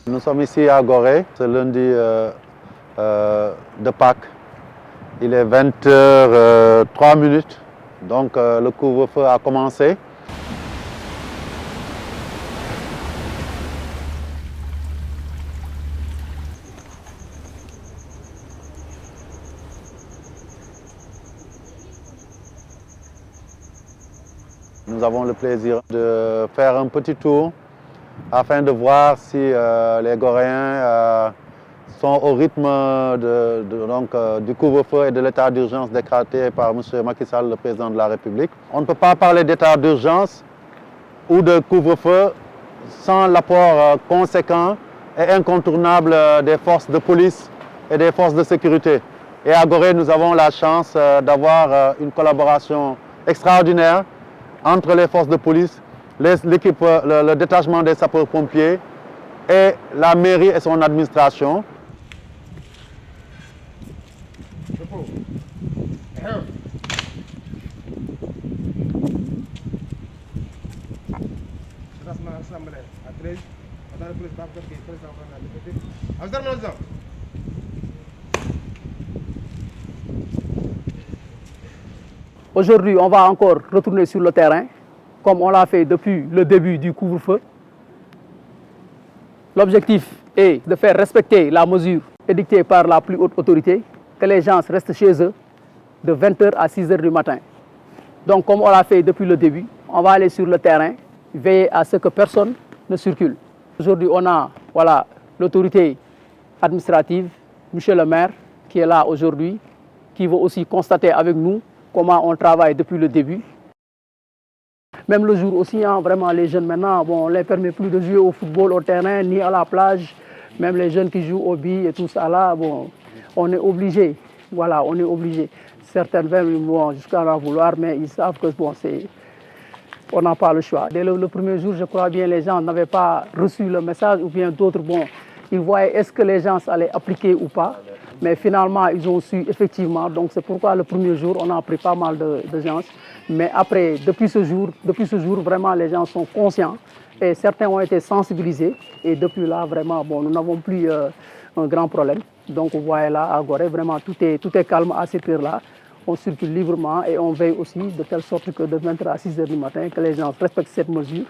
Nous sommes ici à Gorée, c'est lundi de Pâques. Il est 20h03, donc le couvre-feu a commencé. Nous avons le plaisir de faire un petit tour afin de voir si les Goréens sont au rythme du couvre-feu et de l'état d'urgence décrété par M. Macky Sall, le président de la République. On ne peut pas parler d'état d'urgence ou de couvre-feu sans l'apport conséquent et incontournable des forces de police et des forces de sécurité. Et à Gorée, nous avons la chance d'avoir une collaboration extraordinaire entre les forces de police, l'équipe, le détachement des sapeurs-pompiers et la mairie et son administration. Aujourd'hui, on va encore retourner sur le terrain, comme on l'a fait depuis le début du couvre-feu. L'objectif est de faire respecter la mesure édictée par la plus haute autorité, que les gens restent chez eux de 20h à 6h du matin. Donc, comme on l'a fait depuis le début, on va aller sur le terrain, veiller à ce que personne ne circule. Aujourd'hui, on a l'autorité administrative, M. le maire, qui est là aujourd'hui, qui va aussi constater avec nous comment on travaille depuis le début. Même le jour aussi, vraiment les jeunes maintenant, on ne les permet plus de jouer au football au terrain, ni à la plage. Même les jeunes qui jouent au billes et tout ça là, on est obligé. Voilà, on est obligé. Certaines vont jusqu'à en vouloir, mais ils savent que on n'a pas le choix. Dès le premier jour, je crois bien les gens n'avaient pas reçu le message, ou bien d'autres, ils voyaient est-ce que les gens allaient appliquer ou pas. Mais finalement, ils ont su effectivement. Donc c'est pourquoi le premier jour, on a pris pas mal de gens. Mais après, depuis ce jour, vraiment, les gens sont conscients. Et certains ont été sensibilisés. Et depuis là, vraiment, nous n'avons plus un grand problème. Donc vous voyez là, à Gorée, vraiment, tout est calme à cette heure-là. On circule librement et on veille aussi de telle sorte que de 20h à 6h du matin, que les gens respectent cette mesure.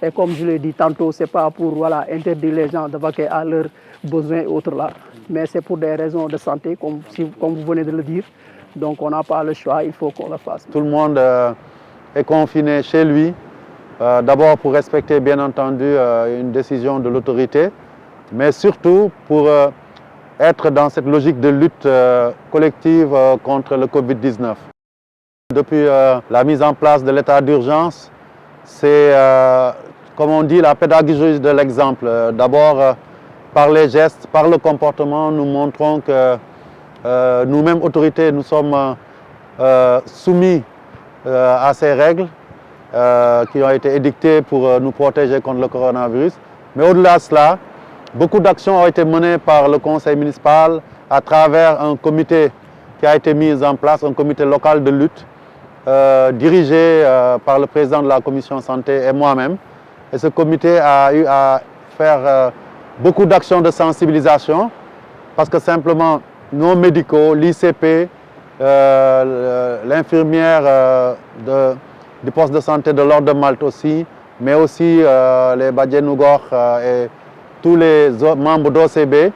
Et comme je l'ai dit tantôt, ce n'est pas pour interdire les gens de vaquer à leurs besoins et autres là, mais c'est pour des raisons de santé, comme vous venez de le dire. Donc on n'a pas le choix, il faut qu'on le fasse. Tout le monde est confiné chez lui, d'abord pour respecter bien entendu une décision de l'autorité, mais surtout pour être dans cette logique de lutte collective contre le Covid-19. Depuis la mise en place de l'état d'urgence, c'est, comme on dit, la pédagogie de l'exemple. D'abord, par les gestes, par le comportement, nous montrons que nous-mêmes, autorités, nous sommes soumis à ces règles qui ont été édictées pour nous protéger contre le coronavirus. Mais au-delà de cela, beaucoup d'actions ont été menées par le conseil municipal à travers un comité qui a été mis en place, un comité local de lutte, dirigé par le président de la commission santé et moi-même. Et ce comité a eu à faire beaucoup d'actions de sensibilisation parce que simplement nos médicaux, l'ICP, l'infirmière du poste de santé de l'Ordre de Malte aussi, mais aussi les Badjenougor et tous les membres d'OCB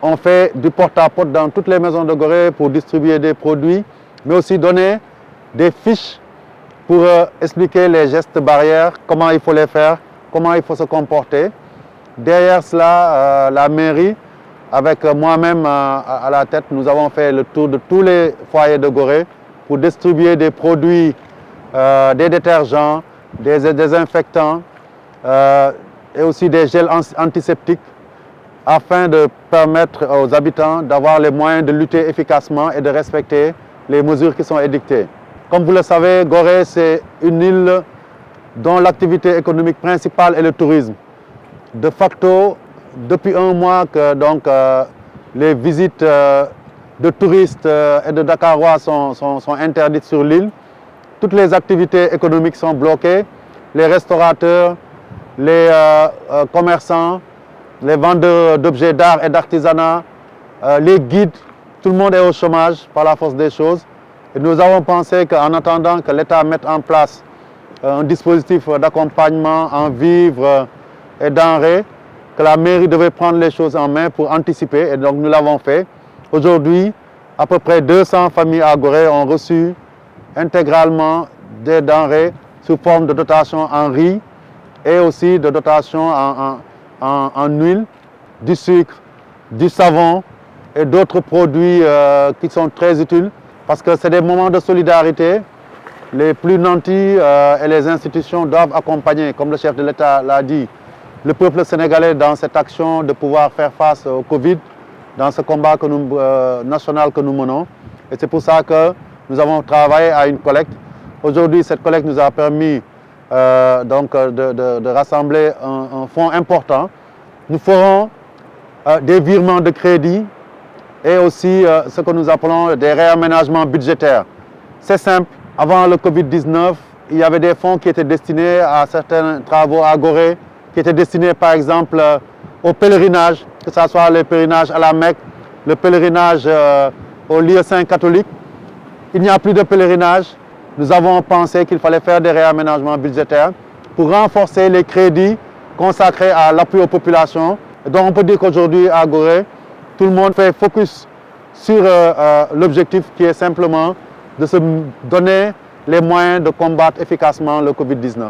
ont fait du porte-à-porte dans toutes les maisons de Gorée pour distribuer des produits, mais aussi donner des fiches pour expliquer les gestes barrières, comment il faut les faire, comment il faut se comporter. Derrière cela, la mairie, avec moi-même à la tête, nous avons fait le tour de tous les foyers de Gorée pour distribuer des produits, des détergents, des désinfectants et aussi des gels antiseptiques afin de permettre aux habitants d'avoir les moyens de lutter efficacement et de respecter les mesures qui sont édictées. Comme vous le savez, Gorée, c'est une île dont l'activité économique principale est le tourisme. De facto, depuis un mois que les visites de touristes et de Dakarois sont interdites sur l'île, toutes les activités économiques sont bloquées, les restaurateurs, les commerçants, les vendeurs d'objets d'art et d'artisanat, les guides, tout le monde est au chômage par la force des choses. Et nous avons pensé qu'en attendant que l'État mette en place un dispositif d'accompagnement en vivres et denrées, que la mairie devait prendre les choses en main pour anticiper, et donc nous l'avons fait. Aujourd'hui, à peu près 200 familles à Gorée ont reçu intégralement des denrées sous forme de dotation en riz et aussi de dotation en huile, du sucre, du savon et d'autres produits qui sont très utiles parce que c'est des moments de solidarité. Les plus nantis et les institutions doivent accompagner, comme le chef de l'État l'a dit, le peuple sénégalais dans cette action de pouvoir faire face au Covid, dans ce combat national que nous menons. Et c'est pour ça que nous avons travaillé à une collecte. Aujourd'hui, cette collecte nous a permis de rassembler un fonds important. Nous ferons des virements de crédit et aussi ce que nous appelons des réaménagements budgétaires. C'est simple. Avant le Covid-19, il y avait des fonds qui étaient destinés à certains travaux à Gorée, qui étaient destinés par exemple au pèlerinage, que ce soit le pèlerinage à la Mecque, le pèlerinage au lieu saint catholique. Il n'y a plus de pèlerinage. Nous avons pensé qu'il fallait faire des réaménagements budgétaires pour renforcer les crédits consacrés à l'appui aux populations. Et donc on peut dire qu'aujourd'hui à Gorée, tout le monde fait focus sur l'objectif qui est simplement de se donner les moyens de combattre efficacement le Covid-19.